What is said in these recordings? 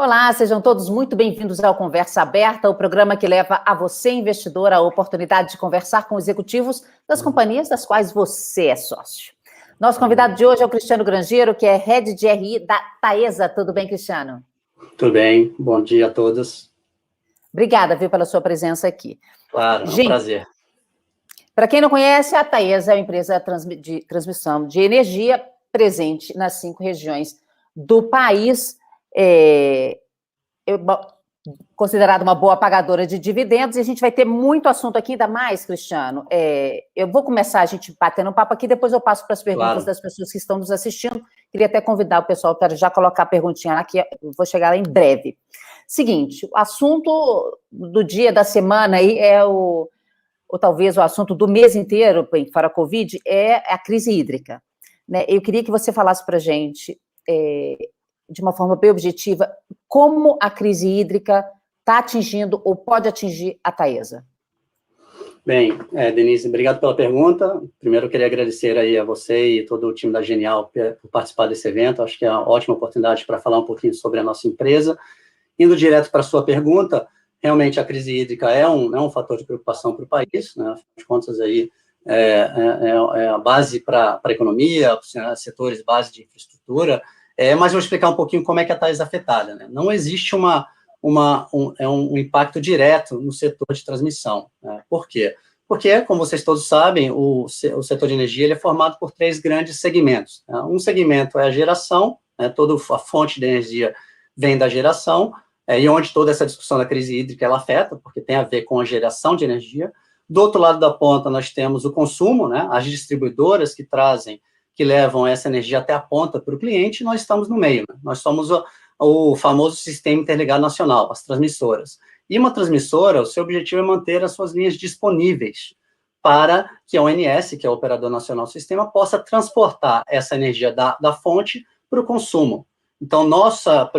Olá, sejam todos muito bem-vindos ao Conversa Aberta, o programa que leva a você, investidor, a oportunidade de conversar com executivos das companhias das quais você é sócio. Nosso convidado de hoje é o Cristiano Grangeiro, que é Head de RI da Taesa. Tudo bem, Cristiano? Tudo bem, bom dia a todos. Obrigada, viu, pela sua presença aqui. Claro, é um prazer. Para quem não conhece, a Taesa é uma empresa de transmissão de energia presente nas 5 regiões do país, considerada uma boa pagadora de dividendos, e a gente vai ter muito assunto aqui, ainda mais, Cristiano. Eu vou começar a gente batendo um papo aqui, depois eu passo para as perguntas das pessoas que estão nos assistindo. Queria até convidar o pessoal para já colocar a perguntinha lá, que eu vou chegar lá em breve. Seguinte, o assunto do dia, da semana aí ou talvez o assunto do mês inteiro, fora a Covid, é a crise hídrica, né? Eu queria que você falasse para a gente, de uma forma bem objetiva, como a crise hídrica está atingindo ou pode atingir a Taesa. Bem, Denise, obrigado pela pergunta. Primeiro, eu queria agradecer aí a você e todo o time da Genial por participar desse evento. Acho que é uma ótima oportunidade para falar um pouquinho sobre a nossa empresa. Indo direto para a sua pergunta, realmente a crise hídrica é um fator de preocupação para o país, né? Afinal de contas, aí, é a base para a economia, setores base de infraestrutura, mas vou explicar um pouquinho como é que a Taesa é afetada, né? Não existe um impacto direto no setor de transmissão, né? Por quê? Porque, como vocês todos sabem, o setor de energia ele é formado por 3 grandes segmentos, né? Um segmento é a geração, né? Toda a fonte de energia vem da geração, e onde toda essa discussão da crise hídrica ela afeta, porque tem a ver com a geração de energia. Do outro lado da ponta, nós temos o consumo, né? As distribuidoras que levam essa energia até a ponta para o cliente, e nós estamos no meio, né? Nós somos o famoso Sistema Interligado Nacional, as transmissoras. E uma transmissora, o seu objetivo é manter as suas linhas disponíveis para que a ONS, que é o Operador Nacional do Sistema, possa transportar essa energia da fonte para o consumo. Então, nossa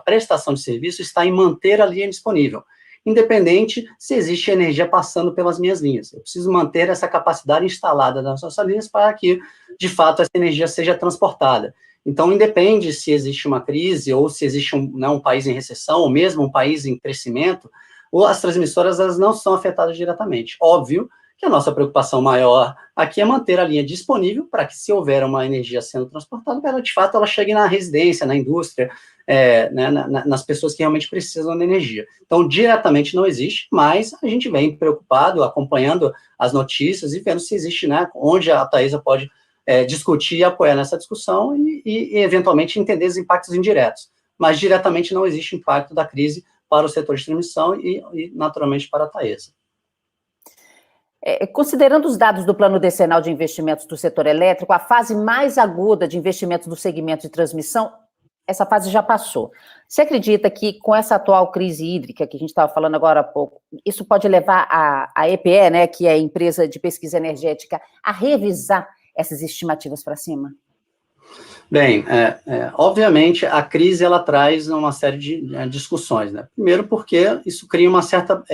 prestação de serviço está em manter a linha disponível, independente se existe energia passando pelas minhas linhas. Eu preciso manter essa capacidade instalada nas nossas linhas para que, de fato, essa energia seja transportada. Então, independe se existe uma crise ou se existe um país em recessão ou mesmo um país em crescimento, ou as transmissoras elas não são afetadas diretamente. Óbvio que a nossa preocupação maior aqui é manter a linha disponível para que, se houver uma energia sendo transportada, ela, de fato, ela chegue na residência, na indústria, né, nas pessoas que realmente precisam da energia. Então, diretamente não existe, mas a gente vem preocupado, acompanhando as notícias e vendo se existe, né, onde a Taesa pode discutir e apoiar nessa discussão e, eventualmente, entender os impactos indiretos. Mas, diretamente, não existe impacto da crise para o setor de transmissão e naturalmente, para a Taesa. Considerando os dados do Plano Decenal de Investimentos do setor elétrico, a fase mais aguda de investimentos do segmento de transmissão, essa fase já passou. Você acredita que, com essa atual crise hídrica, que a gente estava falando agora há pouco, isso pode levar a EPE, né, que é a empresa de pesquisa energética, a revisar essas estimativas para cima? Bem, obviamente, a crise ela traz uma série de discussões, né? Primeiro porque isso cria uma certa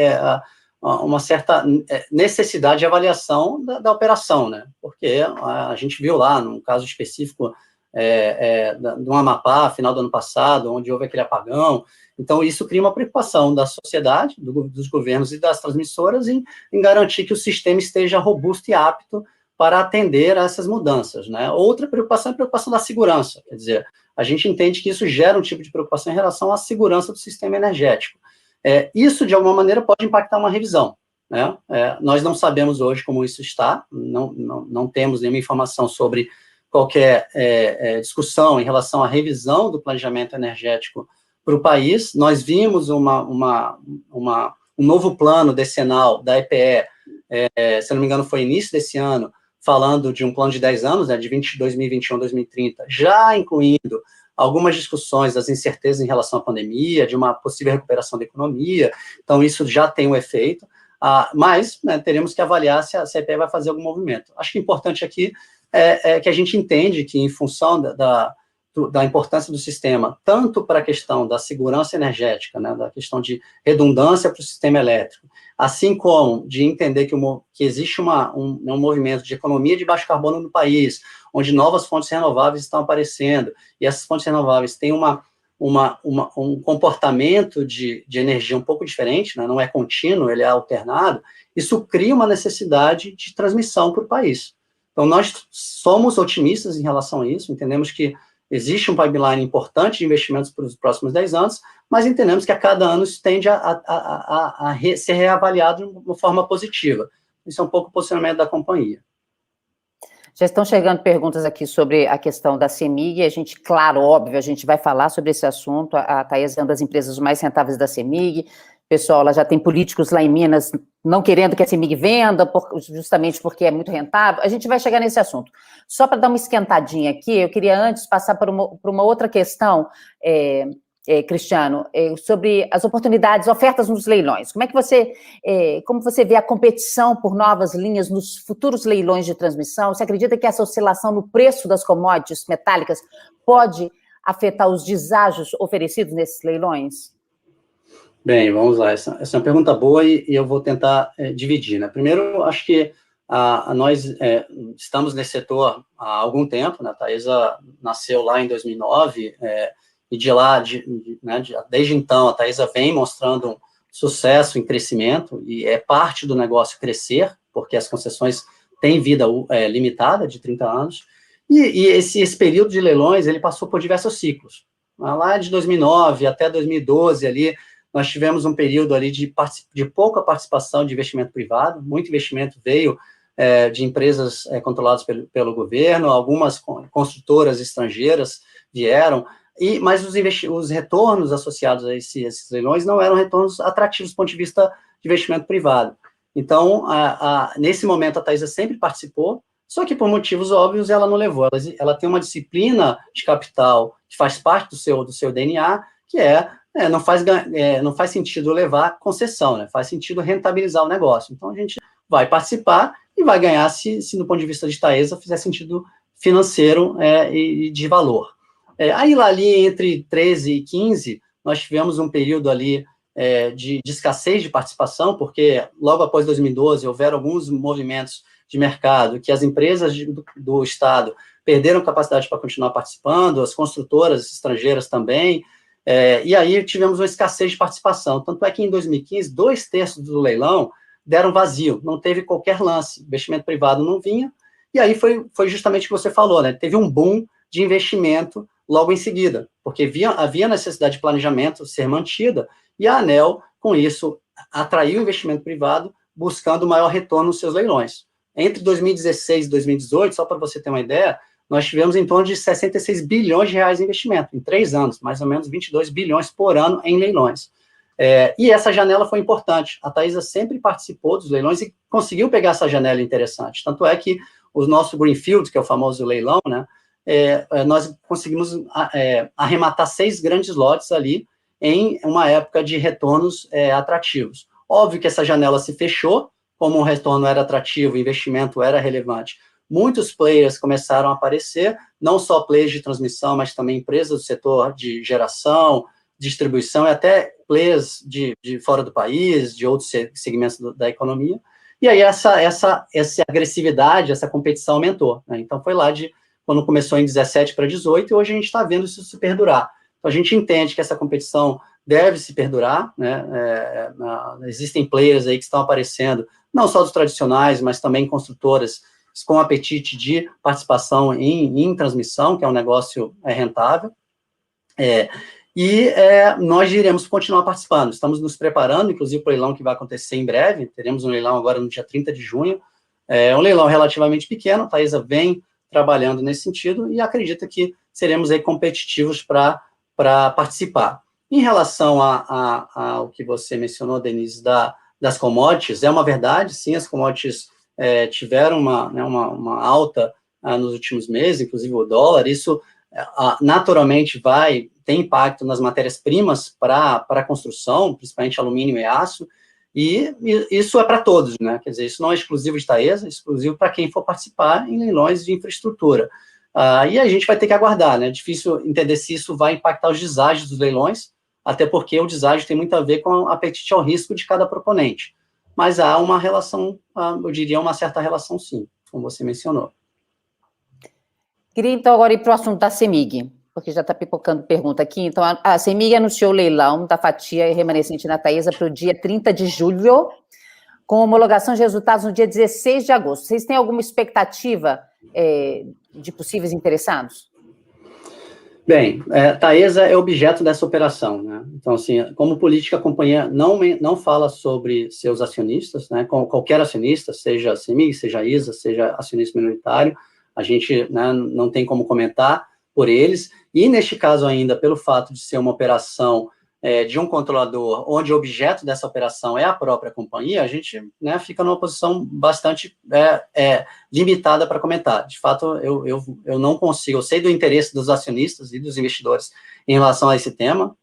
necessidade de avaliação da operação, né? Porque a gente viu lá, num caso específico do Amapá, final do ano passado, onde houve aquele apagão. Então, isso cria uma preocupação da sociedade, dos governos e das transmissoras em garantir que o sistema esteja robusto e apto para atender a essas mudanças, né? Outra preocupação é a preocupação da segurança, quer dizer, a gente entende que isso gera um tipo de preocupação em relação à segurança do sistema energético. Isso, de alguma maneira, pode impactar uma revisão, né? Nós não sabemos hoje como isso está, não temos nenhuma informação sobre qualquer discussão em relação à revisão do planejamento energético para o país. Nós vimos um novo plano decenal da EPE, se não me engano, foi início desse ano, falando de um plano de 10 anos, né, de 2021 a 2030, já incluindo algumas discussões das incertezas em relação à pandemia, de uma possível recuperação da economia. Então, isso já tem um efeito, mas, né, teremos que avaliar se a EPE vai fazer algum movimento. Acho que o importante aqui é que a gente entende que, em função da importância do sistema, tanto para a questão da segurança energética, né, da questão de redundância para o sistema elétrico, assim como de entender que existe um movimento de economia de baixo carbono no país, onde novas fontes renováveis estão aparecendo, e essas fontes renováveis têm um comportamento de energia um pouco diferente, né? Não é contínuo, ele é alternado, isso cria uma necessidade de transmissão para o país. Então, nós somos otimistas em relação a isso, entendemos que existe um pipeline importante de investimentos para os próximos 10 anos, mas entendemos que a cada ano isso tende a ser reavaliado de uma forma positiva. Isso é um pouco o posicionamento da companhia. Já estão chegando perguntas aqui sobre a questão da CEMIG, a gente, claro, óbvio, a gente vai falar sobre esse assunto, a Taesa é uma das empresas mais rentáveis da CEMIG, pessoal, ela já tem políticos lá em Minas não querendo que a CEMIG venda, justamente porque é muito rentável, a gente vai chegar nesse assunto. Só para dar uma esquentadinha aqui, eu queria antes passar por uma outra questão, Cristiano, sobre as oportunidades, ofertas nos leilões. Como você vê a competição por novas linhas nos futuros leilões de transmissão? Você acredita que essa oscilação no preço das commodities metálicas pode afetar os deságios oferecidos nesses leilões? Bem, vamos lá. Essa é uma pergunta boa e eu vou tentar dividir, né? Primeiro, acho que nós estamos nesse setor há algum tempo, né? A Taesa nasceu lá em 2009, e de lá, desde então, a Taesa vem mostrando um sucesso em crescimento, e é parte do negócio crescer, porque as concessões têm vida limitada, de 30 anos, e esse período de leilões, ele passou por diversos ciclos. Lá de 2009 até 2012, ali, nós tivemos um período ali de pouca participação de investimento privado, muito investimento veio de empresas controladas pelo governo, algumas construtoras estrangeiras vieram, mas os retornos associados a esses leilões não eram retornos atrativos do ponto de vista de investimento privado. Então, nesse momento, a Taesa sempre participou, só que por motivos óbvios ela não levou. Ela tem uma disciplina de capital que faz parte do seu DNA, que não faz sentido levar concessão, né? Faz sentido rentabilizar o negócio. Então, a gente vai participar e vai ganhar se do ponto de vista de Taesa, fizer sentido financeiro e de valor. Aí, lá ali, entre 13 e 15, nós tivemos um período ali de escassez de participação, porque logo após 2012 houveram alguns movimentos de mercado que as empresas do Estado perderam capacidade para continuar participando, as construtoras estrangeiras também, e aí tivemos uma escassez de participação. Tanto é que em 2015, 2/3 do leilão deram vazio, não teve qualquer lance, investimento privado não vinha, e aí foi justamente o que você falou, né? Teve um boom de investimento logo em seguida, porque havia necessidade de planejamento ser mantida, e a ANEEL, com isso, atraiu investimento privado, buscando maior retorno nos seus leilões. Entre 2016 e 2018, só para você ter uma ideia, nós tivemos em torno de 66 bilhões de reais de investimento, em 3 anos, mais ou menos 22 bilhões por ano em leilões. E essa janela foi importante. A Taesa sempre participou dos leilões e conseguiu pegar essa janela interessante. Tanto é que o nosso Greenfield, que é o famoso leilão, né, nós conseguimos arrematar 6 grandes lotes ali em uma época de retornos atrativos. Óbvio que essa janela se fechou, como o retorno era atrativo, o investimento era relevante. Muitos players começaram a aparecer, não só players de transmissão, mas também empresas do setor de geração, distribuição e até players de fora do país, de outros segmentos da economia. E aí essa agressividade, essa competição aumentou, né? Então foi lá quando começou em 17 para 18, e hoje a gente está vendo isso se perdurar. Então a gente entende que essa competição deve se perdurar, né? Existem players aí que estão aparecendo, não só dos tradicionais, mas também construtoras com apetite de participação em transmissão, que é um negócio rentável. Nós iremos continuar participando. Estamos nos preparando, inclusive, para o leilão que vai acontecer em breve. Teremos um leilão agora no dia 30 de junho. É um leilão relativamente pequeno, a Taesa vem trabalhando nesse sentido e acredita que seremos aí competitivos para participar. Em relação ao que você mencionou, Denise, das commodities, é uma verdade, sim, as commodities tiveram uma alta nos últimos meses, inclusive o dólar, isso naturalmente tem impacto nas matérias-primas para a construção, principalmente alumínio e aço, e isso é para todos, né? Quer dizer, isso não é exclusivo de Taesa, é exclusivo para quem for participar em leilões de infraestrutura. E a gente vai ter que aguardar, né? É difícil entender se isso vai impactar os deságios dos leilões, até porque o deságio tem muito a ver com o apetite ao risco de cada proponente. Mas há uma relação, eu diria uma certa relação, sim, como você mencionou. Queria, então, agora ir para o assunto da CEMIG. porque já está pipocando pergunta aqui. Então, a CEMIG anunciou o leilão da fatia remanescente na Taesa para o dia 30 de julho, com homologação de resultados no dia 16 de agosto. Vocês têm alguma expectativa de possíveis interessados? Bem, Taesa é objeto dessa operação, né? Então, assim, como política, a companhia não fala sobre seus acionistas, né? Qualquer acionista, seja a CEMIG, seja a ISA, seja acionista minoritário, a gente, né, não tem como comentar por eles, e neste caso ainda, pelo fato de ser uma operação de um controlador, onde o objeto dessa operação é a própria companhia, a gente, né, fica numa posição bastante limitada para comentar. De fato, eu não consigo, eu sei do interesse dos acionistas e dos investidores em relação a esse tema,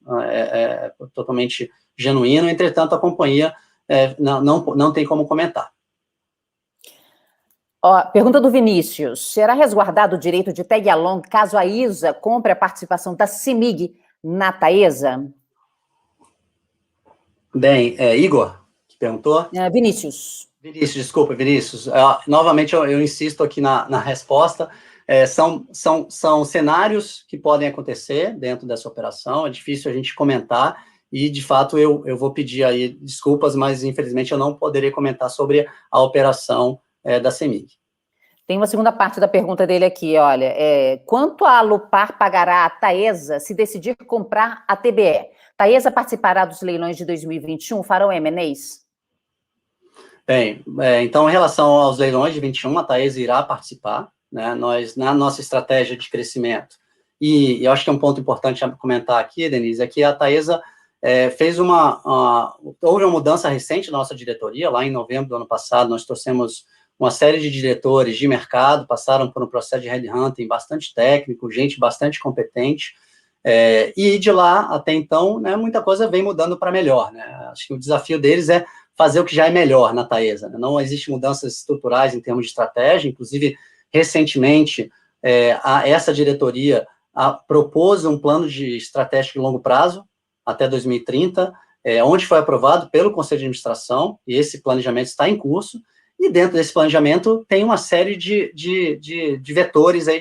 totalmente genuíno, entretanto, a companhia não tem como comentar. Pergunta do Vinícius: será resguardado o direito de tag along caso a ISA compre a participação da CEMIG na Taesa? Bem, Igor, que perguntou? Vinícius. Vinícius, desculpa, Vinícius. Novamente, eu insisto aqui na resposta. São cenários que podem acontecer dentro dessa operação, é difícil a gente comentar, e, de fato, eu vou pedir aí desculpas, mas, infelizmente, eu não poderei comentar sobre a operação da CEMIG. Tem uma segunda parte da pergunta dele aqui, olha, quanto a Alupar pagará a Taesa se decidir comprar a TBE? Taesa participará dos leilões de 2021? Farão M&As? Bem, então, em relação aos leilões de 21, a Taesa irá participar, né? Nós, na nossa estratégia de crescimento, e eu acho que é um ponto importante a comentar aqui, Denise, é que a Taesa houve uma mudança recente na nossa diretoria, lá em novembro do ano passado, nós trouxemos uma série de diretores de mercado, passaram por um processo de headhunting bastante técnico, gente bastante competente, e de lá até então, né, muita coisa vem mudando para melhor, né? Acho que o desafio deles é fazer o que já é melhor na Taesa, né? Não existe mudanças estruturais em termos de estratégia, inclusive, recentemente, essa diretoria propôs um plano de estratégia de longo prazo, até 2030, onde foi aprovado pelo Conselho de Administração, e esse planejamento está em curso, e dentro desse planejamento tem uma série de vetores aí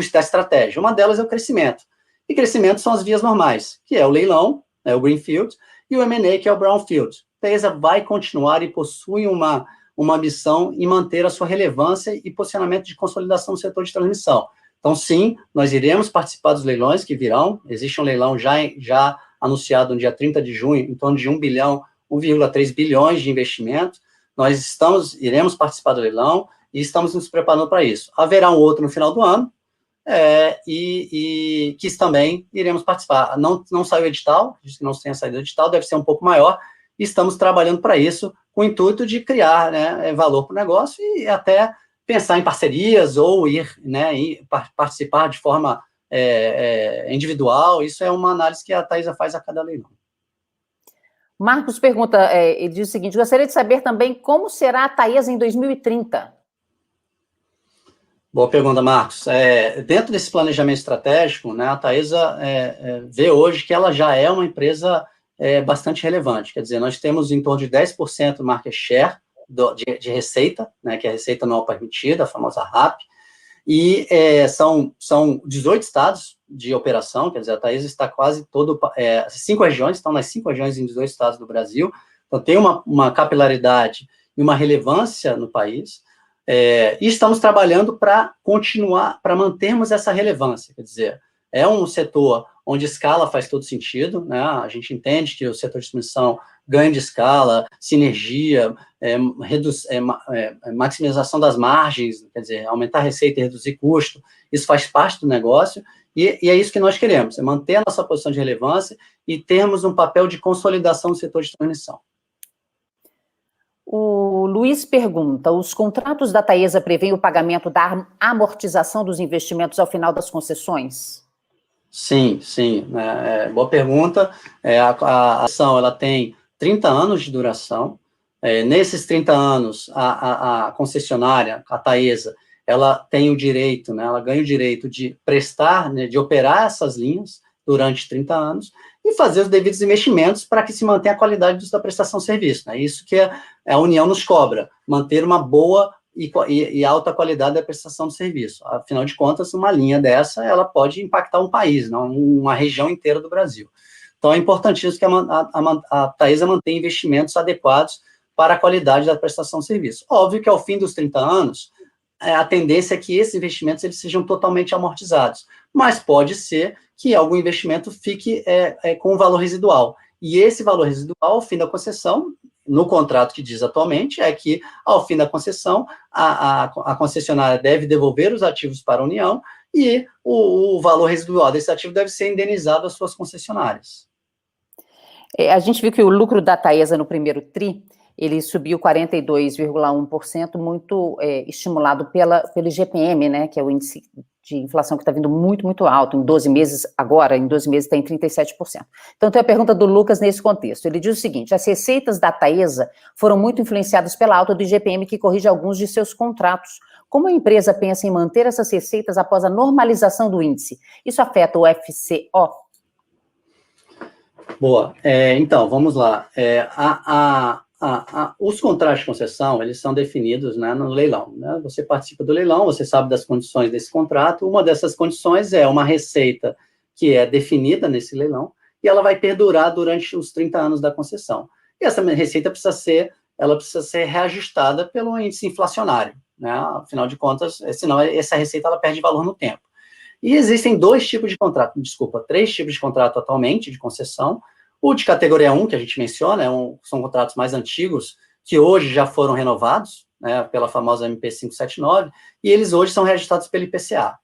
da estratégia. Uma delas é o crescimento. E crescimento são as vias normais, que é o leilão, o Greenfield, e o M&A, que é o Brownfield. A Taesa vai continuar e possui uma missão em manter a sua relevância e posicionamento de consolidação no setor de transmissão. Então, sim, nós iremos participar dos leilões que virão. Existe um leilão já anunciado no dia 30 de junho, em torno de 1,3 bilhões de investimento. Nós iremos participar do leilão e estamos nos preparando para isso. Haverá um outro no final do ano, e que também iremos participar. Não saiu o edital, diz que não tenha saído o edital, deve ser um pouco maior, e estamos trabalhando para isso, com o intuito de criar, né, valor para o negócio e até pensar em parcerias ou ir participar de forma individual. Isso é uma análise que a Taesa faz a cada leilão. Marcos pergunta, ele diz o seguinte: gostaria de saber também como será a Taesa em 2030. Boa pergunta, Marcos. Dentro desse planejamento estratégico, né, a Taesa vê hoje que ela já é uma empresa bastante relevante. Quer dizer, nós temos em torno de 10% market share de receita, né, que é a receita anual permitida, a famosa RAP, e são 18 estados de operação, quer dizer, a Taesa está quase 5 regiões, estão nas 5 regiões em 18 estados do Brasil, então tem uma capilaridade e uma relevância no país, e estamos trabalhando para continuar, para mantermos essa relevância, quer dizer, é um setor onde escala faz todo sentido, né? A gente entende que o setor de transmissão ganha de escala, sinergia, maximização das margens, quer dizer, aumentar a receita e reduzir custo, isso faz parte do negócio, e é isso que nós queremos, é manter a nossa posição de relevância e termos um papel de consolidação no setor de transmissão. O Luiz pergunta: os contratos da Taesa prevêem o pagamento da amortização dos investimentos ao final das concessões? Sim. Boa pergunta. A ação ela tem 30 anos de duração. Nesses 30 anos, a concessionária, a Taesa, ela tem o direito, né, ela ganha o direito de prestar, né, de operar essas linhas durante 30 anos e fazer os devidos investimentos para que se mantenha a qualidade da prestação de serviço. É isso que a União nos cobra, manter uma boa e alta qualidade da prestação de serviço. Afinal de contas, uma linha dessa, ela pode impactar um país, não uma região inteira do Brasil. Então, é importantíssimo que a Taesa mantenha investimentos adequados para a qualidade da prestação de serviço. Óbvio que, ao fim dos 30 anos, a tendência é que esses investimentos eles sejam totalmente amortizados, mas pode ser que algum investimento fique com um valor residual. E esse valor residual, ao fim da concessão, no contrato que diz atualmente, é que, ao fim da concessão, a concessionária deve devolver os ativos para a União e o valor residual desse ativo deve ser indenizado às suas concessionárias. A gente viu que o lucro da Taesa no primeiro TRI, ele subiu 42,1%, muito estimulado pelo IGPM, né, que é o índice de inflação que está vindo muito, muito alto, em 12 meses, agora, em 12 meses está em 37%. Então, tem a pergunta do Lucas nesse contexto. Ele diz o seguinte: as receitas da Taesa foram muito influenciadas pela alta do IGPM, que corrige alguns de seus contratos. Como a empresa pensa em manter essas receitas após a normalização do índice? Isso afeta o FCO? Boa. Então, vamos lá. Os contratos de concessão, eles são definidos, né, no leilão, né? Você participa do leilão, você sabe das condições desse contrato. Uma dessas condições é uma receita que é definida nesse leilão e ela vai perdurar durante os 30 anos da concessão. E essa receita precisa ser reajustada pelo índice inflacionário, né? Afinal de contas, senão essa receita ela perde valor no tempo. E existem três tipos de contrato atualmente de concessão. O de categoria 1, que a gente menciona, são contratos mais antigos, que hoje já foram renovados, né, pela famosa MP 579, e eles hoje são reajustados pelo IPCA.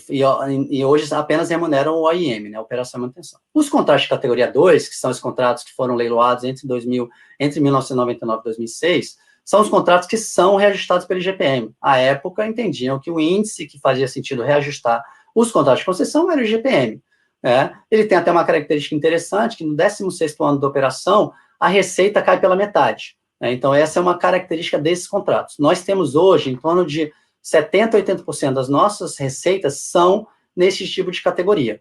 E hoje apenas remuneram o OIM, né, Operação e Manutenção. Os contratos de categoria 2, que são os contratos que foram leiloados entre 1999 e 2006, são os contratos que são reajustados pelo IGPM. À época, entendiam que o índice que fazia sentido reajustar os contratos de concessão era o IGPM. Ele tem até uma característica interessante, que no 16º ano da operação, a receita cai pela metade. Então, essa é uma característica desses contratos. Nós temos hoje, em torno de 70% a 80% das nossas receitas são nesse tipo de categoria.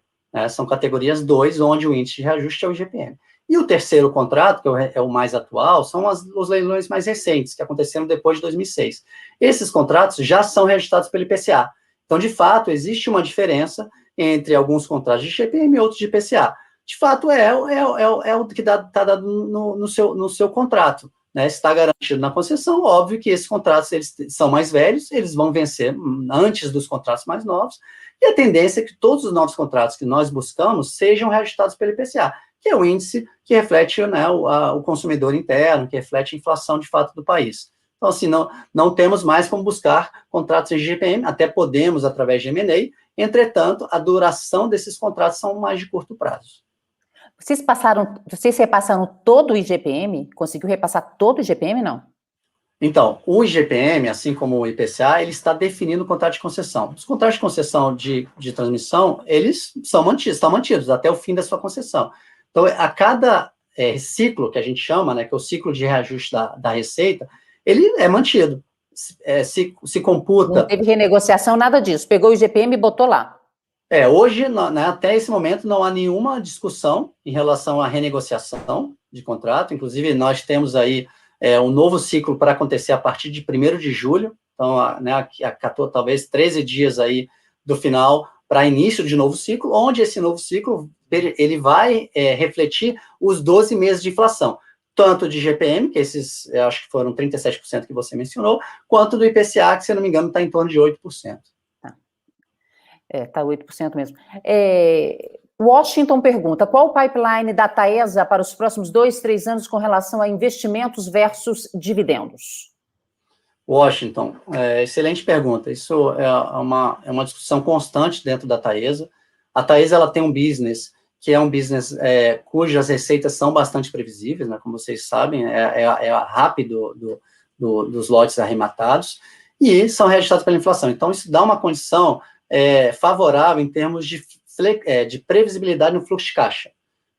São categorias 2, onde o índice de reajuste é o IGPM. E o terceiro contrato, que é o mais atual, são os leilões mais recentes, que aconteceram depois de 2006. Esses contratos já são reajustados pelo IPCA. Então, de fato, existe uma diferença entre alguns contratos de IGPM e outros de IPCA. De fato, é o que está dado no seu contrato, né? Está garantido na concessão. Óbvio que esses contratos eles são mais velhos, eles vão vencer antes dos contratos mais novos, e a tendência é que todos os novos contratos que nós buscamos sejam reajustados pelo IPCA, que é o índice que reflete, né, o consumidor interno, que reflete a inflação de fato do país. Então, assim, não temos mais como buscar contratos de IGPM, até podemos através de M&A, entretanto, a duração desses contratos são mais de curto prazo. Vocês repassaram todo o IGPM? Conseguiu repassar todo o IGPM, não? Então, o IGPM, assim como o IPCA, ele está definindo o contrato de concessão. Os contratos de concessão de transmissão, eles estão mantidos até o fim da sua concessão. Então, a cada ciclo, que a gente chama, né, que é o ciclo de reajuste da receita, ele é mantido. Se computa... Não teve renegociação, nada disso. Pegou o IGPM e botou lá. Hoje, né, até esse momento, não há nenhuma discussão em relação à renegociação de contrato. Inclusive, nós temos aí um novo ciclo para acontecer a partir de 1º de julho. Então, né, talvez 13 dias aí do final para início de novo ciclo, onde esse novo ciclo ele vai refletir os 12 meses de inflação, tanto de IGPM, que esses, acho que foram 37% que você mencionou, quanto do IPCA, que, se eu não me engano, está em torno de 8%. Está 8% mesmo. Washington pergunta: qual o pipeline da Taesa para os próximos 2, 3 anos com relação a investimentos versus dividendos? Washington, excelente pergunta. Isso é uma discussão constante dentro da Taesa. A Taesa ela tem um business que é um business cujas receitas são bastante previsíveis, né, como vocês sabem, a RAP dos lotes arrematados, e são reajustados pela inflação. Então, isso dá uma condição favorável em termos de previsibilidade no fluxo de caixa.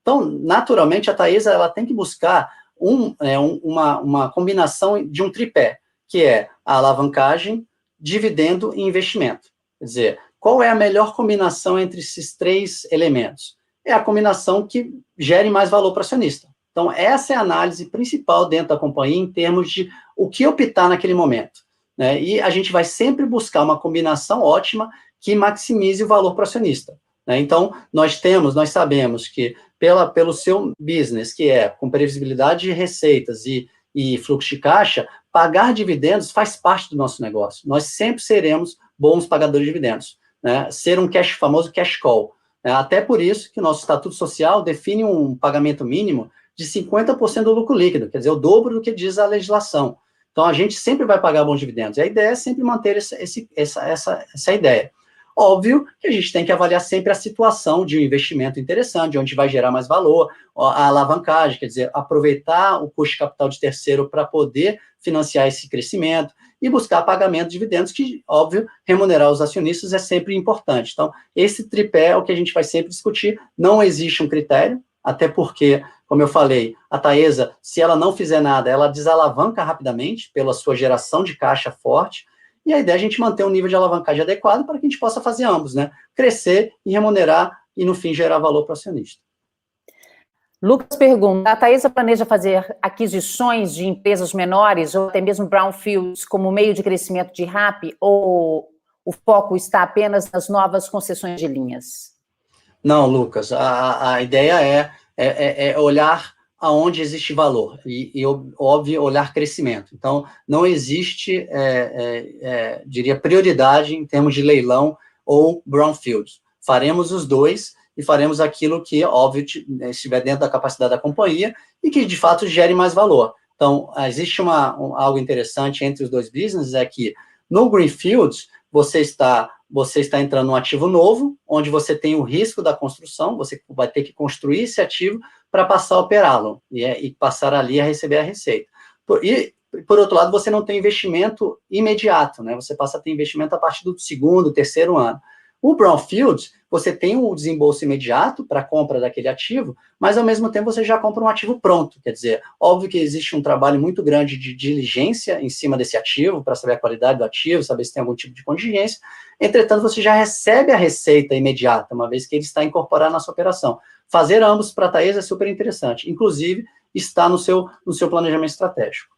Então, naturalmente, a Taesa ela tem que buscar uma combinação de um tripé, que é a alavancagem, dividendo e investimento. Quer dizer, qual é a melhor combinação entre esses 3 elementos? É a combinação que gere mais valor para o acionista. Então, essa é a análise principal dentro da companhia em termos de o que optar naquele momento. né? E a gente vai sempre buscar uma combinação ótima que maximize o valor para o acionista, né? Então, nós sabemos que pelo seu business, que é com previsibilidade de receitas e fluxo de caixa, pagar dividendos faz parte do nosso negócio. Nós sempre seremos bons pagadores de dividendos, né? Ser um famoso cash call. Né? Até por isso que o nosso Estatuto Social define um pagamento mínimo de 50% do lucro líquido, quer dizer, o dobro do que diz a legislação. Então, a gente sempre vai pagar bons dividendos. E a ideia é sempre manter essa ideia. Óbvio que a gente tem que avaliar sempre a situação de um investimento interessante, de onde vai gerar mais valor, a alavancagem, quer dizer, aproveitar o custo de capital de terceiro para poder financiar esse crescimento e buscar pagamento de dividendos, que, óbvio, remunerar os acionistas é sempre importante. Então, esse tripé é o que a gente vai sempre discutir. Não existe um critério, até porque, como eu falei, a Taesa, se ela não fizer nada, ela desalavanca rapidamente pela sua geração de caixa forte, e a ideia é a gente manter um nível de alavancagem adequado para que a gente possa fazer ambos, né? Crescer e remunerar e, no fim, gerar valor para o acionista. Lucas pergunta, a Taesa planeja fazer aquisições de empresas menores ou até mesmo brownfields como meio de crescimento de RAP, ou o foco está apenas nas novas concessões de linhas? Não, Lucas, a ideia é olhar aonde existe valor e, óbvio, olhar crescimento. Então, não existe, diria, prioridade em termos de leilão ou brownfield. Faremos os dois e faremos aquilo que, óbvio, estiver dentro da capacidade da companhia e que, de fato, gere mais valor. Então, existe algo interessante entre os dois businesses, é que no greenfield, você está entrando num ativo novo, onde você tem o risco da construção, você vai ter que construir esse ativo para passar a operá-lo, e passar ali a receber a receita. Por outro lado, você não tem investimento imediato, né? Você passa a ter investimento a partir do segundo, terceiro ano. O brownfield, você tem o desembolso imediato para a compra daquele ativo, mas, ao mesmo tempo, você já compra um ativo pronto. Quer dizer, óbvio que existe um trabalho muito grande de diligência em cima desse ativo, para saber a qualidade do ativo, saber se tem algum tipo de contingência. Entretanto, você já recebe a receita imediata, uma vez que ele está incorporado na sua operação. Fazer ambos para a Taesa é super interessante. Inclusive, está no seu planejamento estratégico.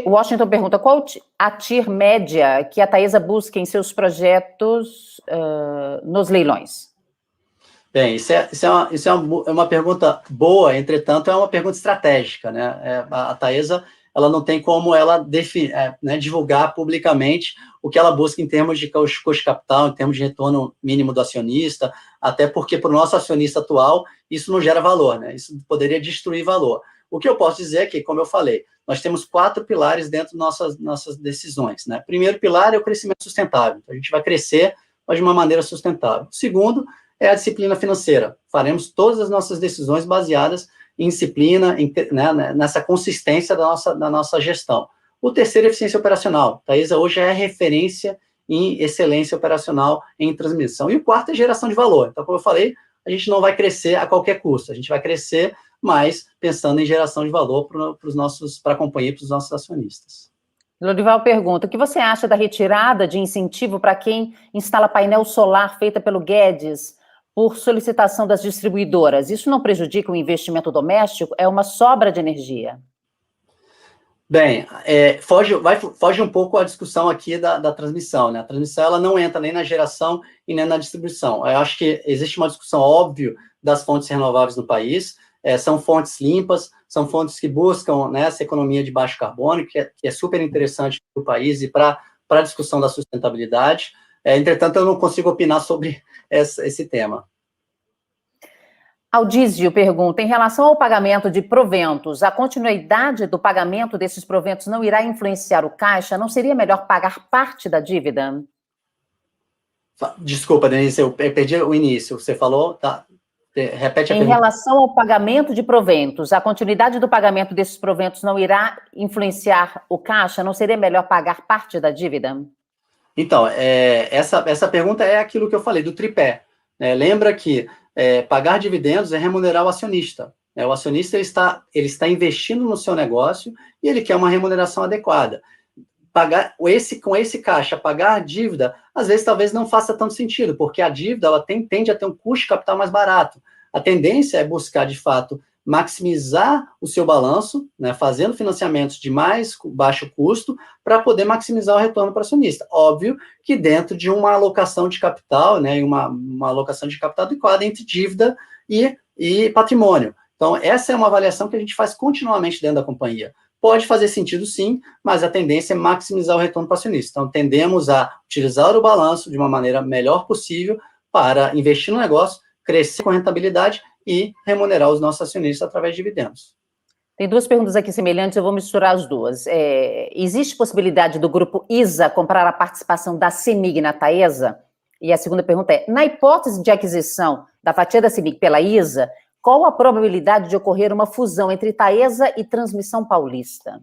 O Washington pergunta, qual a TIR média que a Taesa busca em seus projetos nos leilões? Bem, isso é uma pergunta boa, entretanto, é uma pergunta estratégica, né? A Taesa, ela não tem como ela divulgar publicamente o que ela busca em termos de custo de capital, em termos de retorno mínimo do acionista, até porque, para o nosso acionista atual, isso não gera valor, né? Isso poderia destruir valor. O que eu posso dizer é que, como eu falei, nós temos 4 pilares dentro das nossas decisões, né? Primeiro pilar é o crescimento sustentável. Então, a gente vai crescer, mas de uma maneira sustentável. O segundo é a disciplina financeira. Faremos todas as nossas decisões baseadas em disciplina, nessa consistência da nossa gestão. O terceiro é eficiência operacional. A Taesa hoje é referência em excelência operacional em transmissão. E o quarto é geração de valor. Então, como eu falei, a gente não vai crescer a qualquer custo. A gente vai crescer, mas pensando em geração de valor para a companhia e para os nossos acionistas. Lorival pergunta, o que você acha da retirada de incentivo para quem instala painel solar feita pelo Guedes por solicitação das distribuidoras? Isso não prejudica o investimento doméstico? É uma sobra de energia. Bem, foge um pouco a discussão aqui da transmissão, né? A transmissão, ela não entra nem na geração e nem na distribuição. Eu acho que existe uma discussão óbvia das fontes renováveis no país, são fontes limpas, são fontes que buscam, né, essa economia de baixo carbono, que é super interessante para o país e para a discussão da sustentabilidade. Entretanto, eu não consigo opinar sobre esse tema. Aldísio pergunta, em relação ao pagamento de proventos, a continuidade do pagamento desses proventos não irá influenciar o caixa? Não seria melhor pagar parte da dívida? Desculpa, Denise, eu perdi o início. Você falou, tá? Repete a pergunta. Em relação ao pagamento de proventos, a continuidade do pagamento desses proventos não irá influenciar o caixa? Não seria melhor pagar parte da dívida? Então, essa pergunta é aquilo que eu falei, do tripé. Lembra que pagar dividendos é remunerar o acionista. O acionista ele está investindo no seu negócio e ele quer uma remuneração adequada. Com esse caixa, pagar a dívida, às vezes talvez não faça tanto sentido, porque a dívida ela tende a ter um custo de capital mais barato. A tendência é buscar, de fato, maximizar o seu balanço, né, fazendo financiamentos de mais baixo custo, para poder maximizar o retorno para o acionista. Óbvio que dentro de uma alocação de capital, né, uma alocação de capital adequada entre dívida e patrimônio. Então, essa é uma avaliação que a gente faz continuamente dentro da companhia. Pode fazer sentido, sim, mas a tendência é maximizar o retorno para o acionista. Então, tendemos a utilizar o balanço de uma maneira melhor possível para investir no negócio, crescer com rentabilidade e remunerar os nossos acionistas através de dividendos. Tem duas perguntas aqui semelhantes, eu vou misturar as duas. Existe possibilidade do grupo ISA comprar a participação da CEMIG na Taesa? E a segunda pergunta é, na hipótese de aquisição da fatia da CEMIG pela ISA, qual a probabilidade de ocorrer uma fusão entre Taesa e Transmissão Paulista?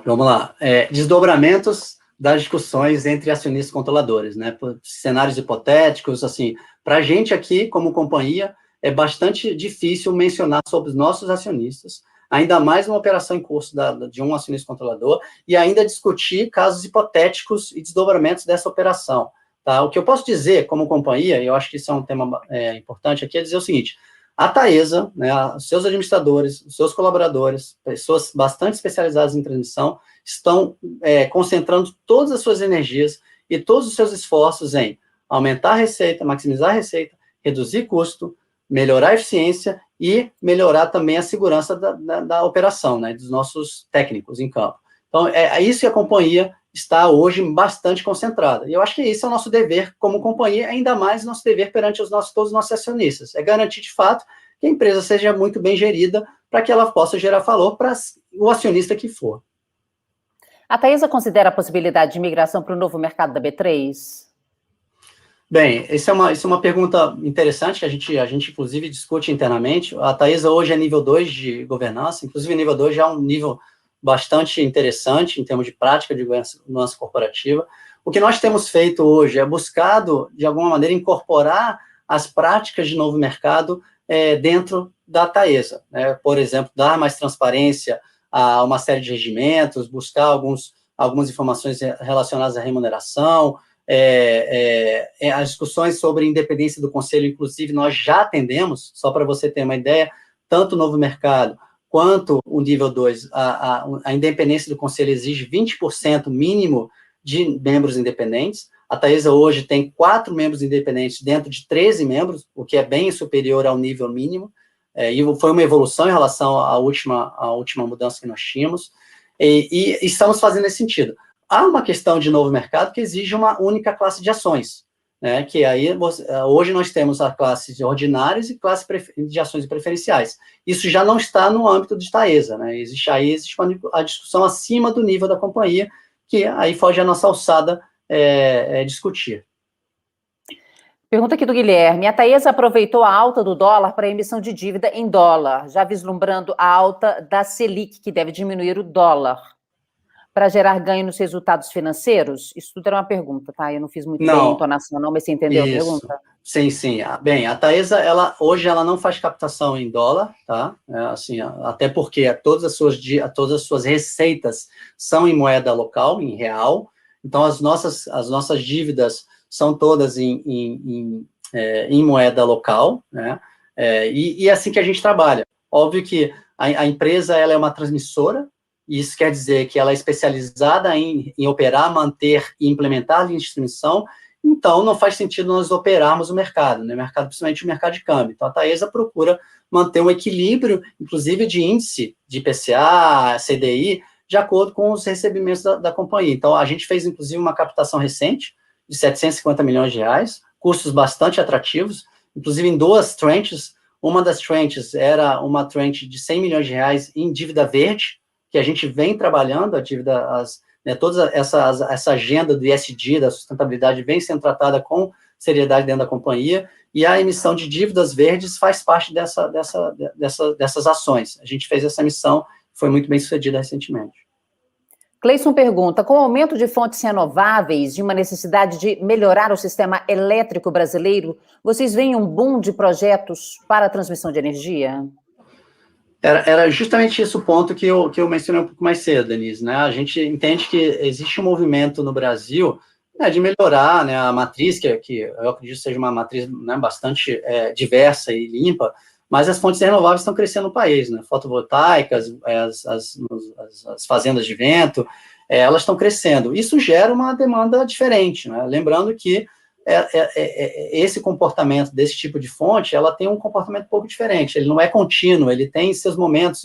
Vamos lá. Desdobramentos das discussões entre acionistas e controladores, né? Por cenários hipotéticos, assim, para a gente aqui, como companhia, é bastante difícil mencionar sobre os nossos acionistas, ainda mais uma operação em curso de um acionista controlador, e ainda discutir casos hipotéticos e desdobramentos dessa operação. Tá? O que eu posso dizer como companhia, e eu acho que isso é um tema importante aqui, é dizer o seguinte, a Taesa, né, os seus administradores, os seus colaboradores, pessoas bastante especializadas em transmissão, estão concentrando todas as suas energias e todos os seus esforços em aumentar a receita, maximizar a receita, reduzir custo, melhorar a eficiência e melhorar também a segurança da operação, né, dos nossos técnicos em campo. Então, é isso que a companhia está hoje bastante concentrada. E eu acho que esse é o nosso dever como companhia, ainda mais nosso dever perante todos os nossos acionistas. É garantir, de fato, que a empresa seja muito bem gerida para que ela possa gerar valor para o acionista que for. A Taesa considera a possibilidade de migração para o novo mercado da B3? Bem, isso é uma pergunta interessante que a gente inclusive discute internamente. A Taesa hoje é nível 2 de governança, inclusive nível 2 já é um nível bastante interessante em termos de prática de governança corporativa. O que nós temos feito hoje é buscado, de alguma maneira, incorporar as práticas de novo mercado dentro da Taesa, né? Por exemplo, dar mais transparência a uma série de regimentos, buscar algumas informações relacionadas à remuneração, as discussões sobre independência do conselho, inclusive, nós já atendemos, só para você ter uma ideia, tanto o novo mercado quanto o nível 2, a independência do conselho exige 20% mínimo de membros independentes. A Taesa hoje tem 4 membros independentes dentro de 13 membros, o que é bem superior ao nível mínimo, e foi uma evolução em relação à última mudança que nós tínhamos, e estamos fazendo nesse sentido. Há uma questão de novo mercado que exige uma única classe de ações, né, que aí, hoje nós temos a classe de ordinárias e classe de ações preferenciais. Isso já não está no âmbito de Taesa, né, existe a discussão acima do nível da companhia, que aí foge a nossa alçada discutir. Pergunta aqui do Guilherme. A Taesa aproveitou a alta do dólar para a emissão de dívida em dólar, já vislumbrando a alta da Selic, que deve diminuir o dólar, para gerar ganho nos resultados financeiros? Isso tudo era uma pergunta, tá? Eu não fiz muito bem a entonação, não, mas você entendeu a pergunta? Sim. Bem, a Taesa, hoje ela não faz captação em dólar, tá? Assim, até porque todas as suas receitas são em moeda local, em real. Então, as nossas dívidas são todas em moeda local, né? E é assim que a gente trabalha. Óbvio que a empresa ela é uma transmissora. Isso quer dizer que ela é especializada em operar, manter e implementar a linha de transmissão, então não faz sentido nós operarmos o mercado, né? Principalmente o mercado de câmbio. Então, a Taesa procura manter um equilíbrio, inclusive de índice de IPCA, CDI, de acordo com os recebimentos da companhia. Então, a gente fez, inclusive, uma captação recente de 750 milhões de reais, custos bastante atrativos, inclusive em 2 tranches. Uma das tranches era uma tranche de 100 milhões de reais em dívida verde, que a gente vem trabalhando, toda essa agenda do ESG, da sustentabilidade, vem sendo tratada com seriedade dentro da companhia, e a emissão de dívidas verdes faz parte dessas ações. A gente fez essa emissão, foi muito bem sucedida recentemente. Cleison pergunta, com o aumento de fontes renováveis e uma necessidade de melhorar o sistema elétrico brasileiro, vocês veem um boom de projetos para a transmissão de energia? Era justamente esse o ponto que eu mencionei um pouco mais cedo, Denise, né? A gente entende que existe um movimento no Brasil, né, de melhorar, né, a matriz, que eu acredito seja uma matriz, né, bastante diversa e limpa, mas as fontes renováveis estão crescendo no país, né? Fotovoltaicas, as fazendas de vento, elas estão crescendo. Isso gera uma demanda diferente, né? Lembrando que esse comportamento desse tipo de fonte, ela tem um comportamento um pouco diferente, ele não é contínuo, ele tem seus momentos,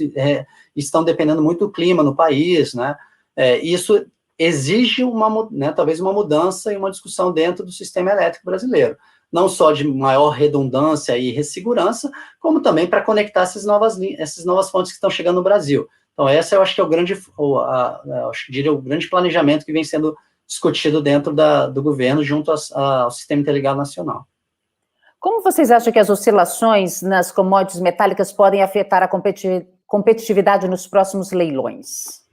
estão dependendo muito do clima no país, né? Isso exige talvez uma mudança e uma discussão dentro do sistema elétrico brasileiro, não só de maior redundância e segurança, como também para conectar essas novas fontes que estão chegando no Brasil. Então, esse eu acho que é o grande planejamento que vem sendo discutido dentro do governo, junto ao Sistema Interligado Nacional. Como vocês acham que as oscilações nas commodities metálicas podem afetar a competitividade nos próximos leilões?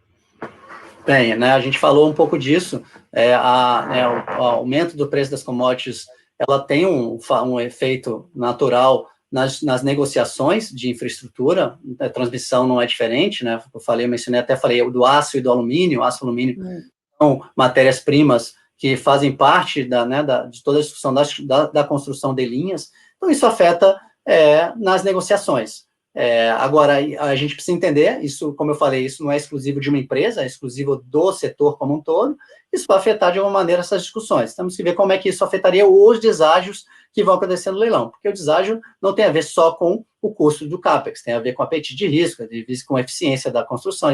Bem, né, a gente falou um pouco disso, o aumento do preço das commodities, ela tem um efeito natural nas negociações de infraestrutura, a transmissão não é diferente, né, eu mencionei do aço e do alumínio, aço e alumínio são matérias-primas que fazem parte de toda a discussão da construção de linhas, então isso afeta nas negociações. Agora, a gente precisa entender, isso, como eu falei, isso não é exclusivo de uma empresa, é exclusivo do setor como um todo, isso vai afetar de alguma maneira essas discussões. Temos que ver como é que isso afetaria os deságios que vão acontecer no leilão, porque o deságio não tem a ver só com o custo do CAPEX, tem a ver com apetite de risco, tem a ver com a eficiência da construção,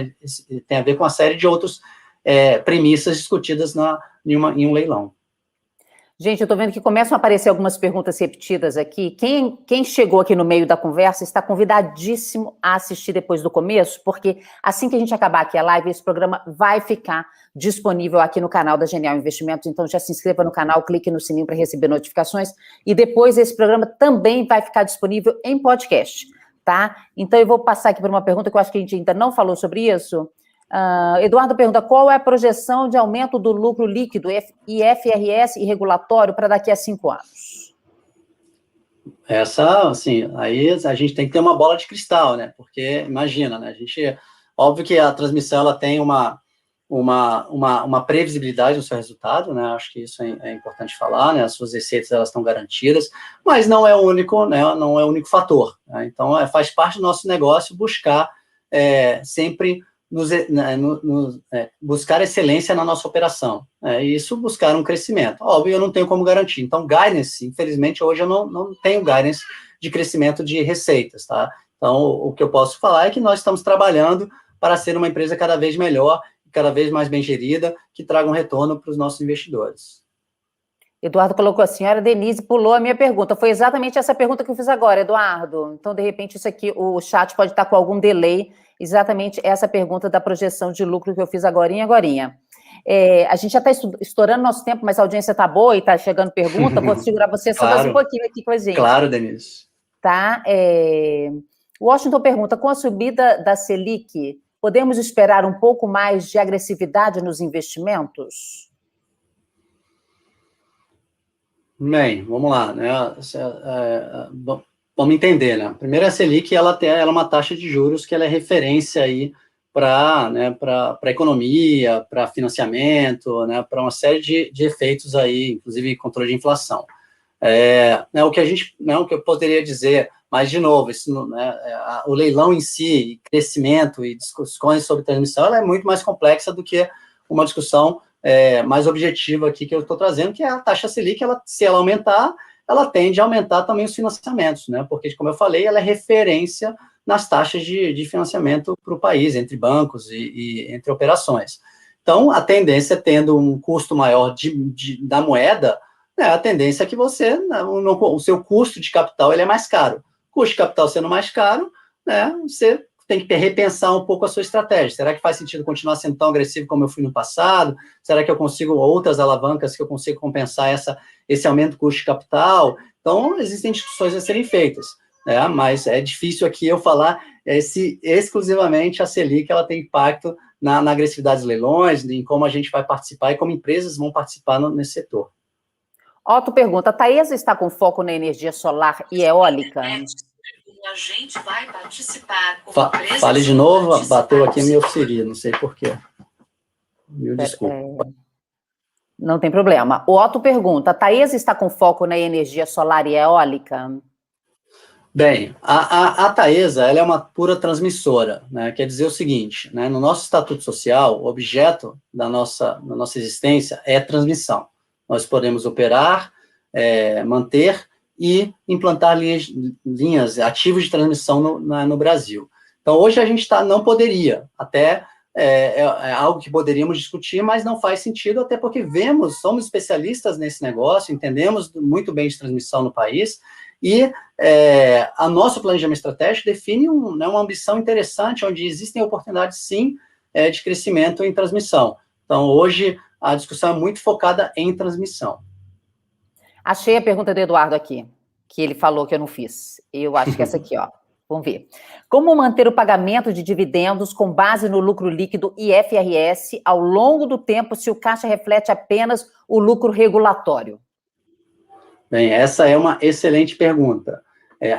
tem a ver com uma série de outros premissas discutidas em um leilão. Gente, eu estou vendo que começam a aparecer algumas perguntas repetidas aqui. Quem chegou aqui no meio da conversa está convidadíssimo a assistir depois do começo, porque assim que a gente acabar aqui a live, esse programa vai ficar disponível aqui no canal da Genial Investimentos, então já se inscreva no canal, clique no sininho para receber notificações, e depois esse programa também vai ficar disponível em podcast, tá? Então eu vou passar aqui por uma pergunta que eu acho que a gente ainda não falou sobre isso. Eduardo pergunta, qual é a projeção de aumento do lucro líquido, IFRS e regulatório para daqui a 5 anos? Assim, aí a gente tem que ter uma bola de cristal, né? Porque, imagina, né? Óbvio que a transmissão, ela tem uma previsibilidade no seu resultado, né? Acho que isso é importante falar, né? As suas receitas, elas estão garantidas, mas não é o único, né? Não é o único fator, né? Então, faz parte do nosso negócio buscar sempre buscar excelência na nossa operação. E isso buscar um crescimento. Óbvio, eu não tenho como garantir. Então, guidance, infelizmente, hoje eu não tenho guidance de crescimento de receitas, tá? Então, o que eu posso falar é que nós estamos trabalhando para ser uma empresa cada vez melhor, cada vez mais bem gerida, que traga um retorno para os nossos investidores. Eduardo colocou, a senhora Denise pulou a minha pergunta. Foi exatamente essa pergunta que eu fiz agora, Eduardo. Então, de repente, isso aqui, o chat pode estar com algum delay, exatamente essa pergunta da projeção de lucro que eu fiz agorinha. A gente já está estourando nosso tempo, mas a audiência está boa e está chegando pergunta. Vou segurar você só mais um pouquinho aqui com a gente. Claro, Denise. Tá? Washington pergunta, com a subida da Selic, podemos esperar um pouco mais de agressividade nos investimentos? Bem, vamos lá, né? Vamos entender, né? Primeiro, a Selic, ela é uma taxa de juros que ela é referência aí para a economia, para financiamento, né? Para uma série de efeitos aí, inclusive controle de inflação. O que eu poderia dizer, mas de novo, o leilão em si, crescimento e discussões sobre transmissão, ela é muito mais complexa do que uma discussão mais objetiva aqui que eu estou trazendo, que é a taxa Selic. Se ela aumentar, ela tende a aumentar também os financiamentos, né? Porque, como eu falei, ela é referência nas taxas de financiamento para o país, entre bancos e entre operações. Então, a tendência, tendo um custo maior da moeda, a tendência é que o seu custo de capital ele é mais caro. O custo de capital sendo mais caro, né, você tem que repensar um pouco a sua estratégia. Será que faz sentido continuar sendo tão agressivo como eu fui no passado? Será que eu consigo outras alavancas que eu consigo compensar esse aumento do custo de capital? Então, existem discussões a serem feitas, né, mas é difícil aqui eu falar se exclusivamente a Selic ela tem impacto na agressividade dos leilões, em como a gente vai participar e como empresas vão participar nesse setor. Otto pergunta, a Taesa está com foco na energia solar e eólica? A gente vai participar. Fale de novo, bateu aqui a minha oficina, não sei porquê. Mil desculpa. Não tem problema. O Otto pergunta, a Taesa está com foco na energia solar e eólica? Bem, a Taesa, ela é uma pura transmissora, né? Quer dizer o seguinte, né? No nosso estatuto social, o objeto da nossa existência é transmissão. Nós podemos operar, manter e implantar linhas ativas de transmissão no Brasil. Então, hoje a gente não poderia, até é algo que poderíamos discutir, mas não faz sentido, até porque somos especialistas nesse negócio, entendemos muito bem de transmissão no país, e a nosso planejamento estratégico define uma ambição interessante, onde existem oportunidades, sim, de crescimento em transmissão. Então, hoje, a discussão é muito focada em transmissão. Achei a pergunta do Eduardo aqui, que ele falou que eu não fiz. Eu acho que essa aqui, ó. Vamos ver. Como manter o pagamento de dividendos com base no lucro líquido IFRS ao longo do tempo se o caixa reflete apenas o lucro regulatório? Bem, essa é uma excelente pergunta.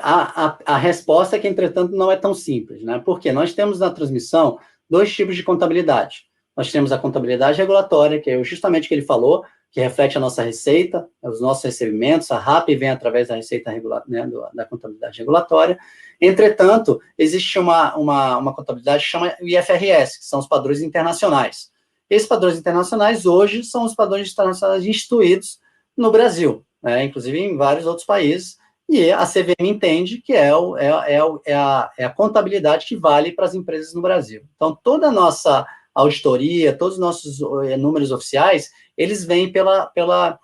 A resposta é que, entretanto, não é tão simples, né? Porque nós temos na transmissão 2 tipos de contabilidade. Nós temos a contabilidade regulatória, que é justamente o que ele falou, que reflete a nossa receita, os nossos recebimentos, a RAP vem através da receita né, da contabilidade regulatória. Entretanto, existe uma contabilidade que chama IFRS, que são os padrões internacionais. Esses padrões internacionais, hoje, são os padrões internacionais instituídos no Brasil, né, inclusive em vários outros países, e a CVM entende que é a contabilidade que vale para as empresas no Brasil. Então, toda a nossa auditoria, todos os nossos números oficiais, eles vêm pela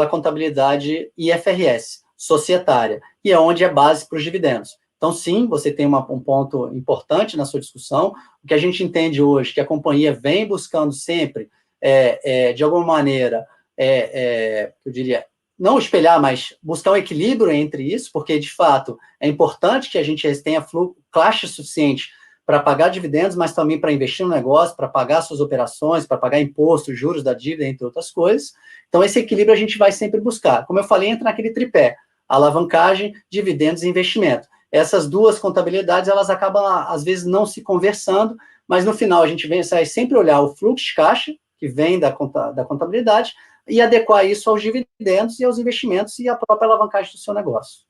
contabilidade IFRS, societária, e é onde é base para os dividendos. Então, sim, você tem um ponto importante na sua discussão. O que a gente entende hoje, que a companhia vem buscando sempre, de alguma maneira, eu diria, não espelhar, mas buscar um equilíbrio entre isso, porque, de fato, é importante que a gente tenha caixa suficiente para pagar dividendos, mas também para investir no negócio, para pagar suas operações, para pagar imposto, juros da dívida, entre outras coisas. Então, esse equilíbrio a gente vai sempre buscar. Como eu falei, entra naquele tripé: alavancagem, dividendos e investimento. Essas 2 contabilidades, elas acabam, às vezes, não se conversando, mas, no final, a gente vai sempre olhar o fluxo de caixa, que vem da contabilidade, e adequar isso aos dividendos e aos investimentos e à própria alavancagem do seu negócio.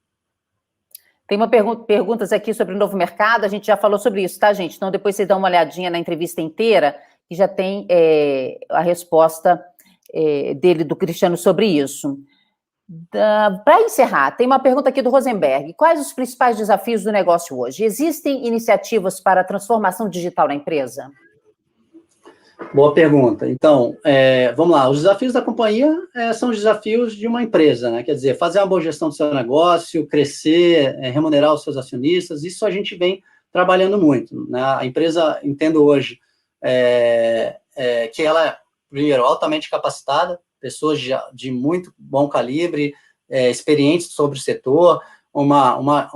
Tem perguntas aqui sobre o novo mercado, a gente já falou sobre isso, tá, gente? Então, depois vocês dão uma olhadinha na entrevista inteira, que já tem a resposta dele, do Cristiano, sobre isso. Para encerrar, tem uma pergunta aqui do Rosenberg. Quais os principais desafios do negócio hoje? Existem iniciativas para a transformação digital na empresa? Boa pergunta. Então, vamos lá. Os desafios da companhia são os desafios de uma empresa, né? Quer dizer, fazer uma boa gestão do seu negócio, crescer, remunerar os seus acionistas, isso a gente vem trabalhando muito, né? A empresa, entendo hoje, que ela é, primeiro, altamente capacitada, pessoas de muito bom calibre, experientes sobre o setor, uma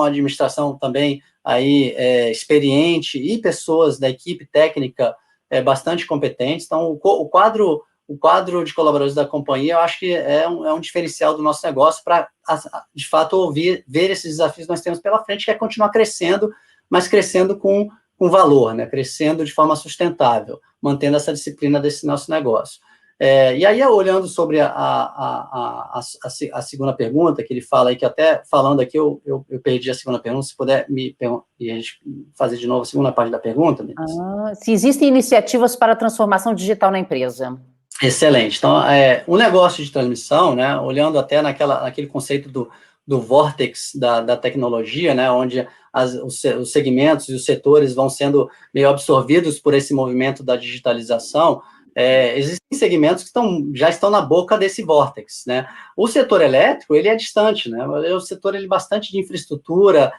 administração também aí, experiente, e pessoas da equipe técnica bastante competentes. Então, o quadro de colaboradores da companhia, eu acho que é um diferencial do nosso negócio para, de fato, ver esses desafios que nós temos pela frente, que é continuar crescendo, mas crescendo com valor, né? Crescendo de forma sustentável, mantendo essa disciplina desse nosso negócio. E aí, olhando sobre a segunda pergunta, que ele fala aí, que até falando aqui, eu perdi a segunda pergunta, se puder a gente fazer de novo a segunda parte da pergunta. Se existem iniciativas para a transformação digital na empresa. Excelente. Então, um negócio de transmissão, né, olhando até naquele conceito do vórtex da tecnologia, né, onde os segmentos e os setores vão sendo meio absorvidos por esse movimento da digitalização, existem segmentos que já estão na boca desse vórtex, né? O setor elétrico, ele é distante, né? É um setor bastante de infraestrutura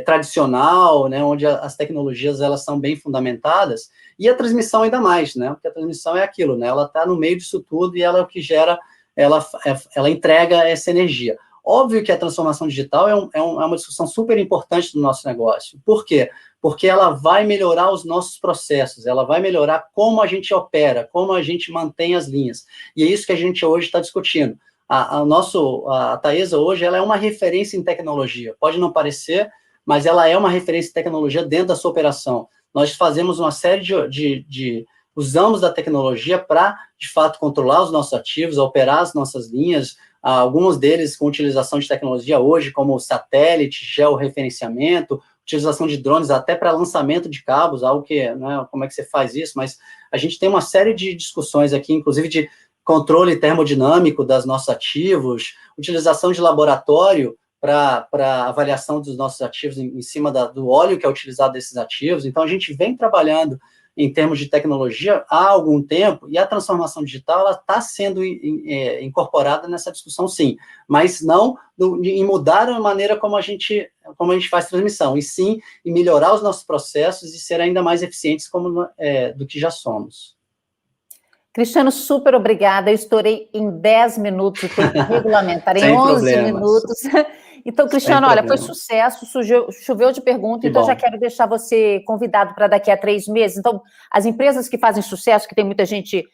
tradicional, né? Onde as tecnologias, elas são bem fundamentadas, e a transmissão ainda mais, né? Porque a transmissão é aquilo, né? Ela está no meio disso tudo, e ela é o que gera, ela entrega essa energia. Óbvio que a transformação digital é uma discussão super importante do nosso negócio. Por quê? Porque ela vai melhorar os nossos processos, ela vai melhorar como a gente opera, como a gente mantém as linhas. E é isso que a gente hoje está discutindo. A Taesa hoje, ela é uma referência em tecnologia. Pode não parecer, mas ela é uma referência em tecnologia dentro da sua operação. Nós fazemos uma série usamos da tecnologia para, de fato, controlar os nossos ativos, operar as nossas linhas, alguns deles com utilização de tecnologia hoje, como satélite, georreferenciamento, utilização de drones até para lançamento de cabos, algo que, né, como é que você faz isso, mas a gente tem uma série de discussões aqui, inclusive de controle termodinâmico dos nossos ativos, utilização de laboratório para avaliação dos nossos ativos em cima do óleo que é utilizado desses ativos. Então, a gente vem trabalhando em termos de tecnologia há algum tempo, e a transformação digital ela está sendo incorporada nessa discussão, sim, mas não em mudar a maneira como a gente faz transmissão, e sim em melhorar os nossos processos e ser ainda mais eficientes do que já somos. Cristiano, super obrigada. Eu estourei em 10 minutos o tempo regulamentar, em 11 minutos. Então, Cristiano, olha, foi sucesso, choveu de pergunta, então já quero deixar você convidado para daqui a 3 meses. Então, as empresas que fazem sucesso, que tem muita gente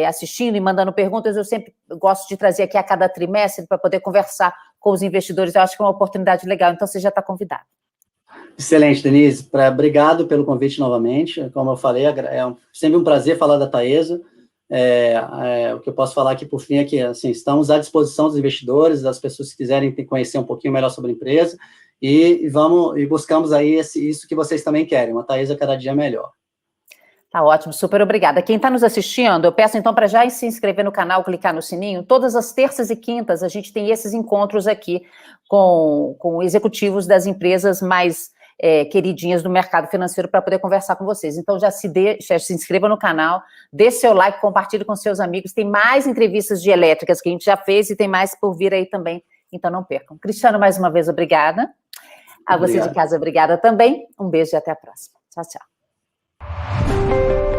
assistindo e mandando perguntas, eu sempre gosto de trazer aqui a cada trimestre para poder conversar com os investidores. Eu acho que é uma oportunidade legal, então você já está convidado. Excelente, Denise. Obrigado pelo convite novamente. Como eu falei, é sempre um prazer falar da Taesa. O que eu posso falar aqui por fim é que assim, estamos à disposição dos investidores, das pessoas que quiserem conhecer um pouquinho melhor sobre a empresa, e buscamos aí isso que vocês também querem, uma Taesa cada dia melhor. Tá ótimo, super obrigada. Quem está nos assistindo, eu peço então para já se inscrever no canal, clicar no sininho. Todas as terças e quintas a gente tem esses encontros aqui com executivos das empresas mais queridinhas do mercado financeiro para poder conversar com vocês. Então já se inscreva no canal, dê seu like, compartilhe com seus amigos. Tem mais entrevistas de elétricas que a gente já fez e tem mais por vir aí também, então não percam. Cristiano, mais uma vez, obrigada. A você de casa, obrigada também. Um beijo e até a próxima. Tchau, tchau.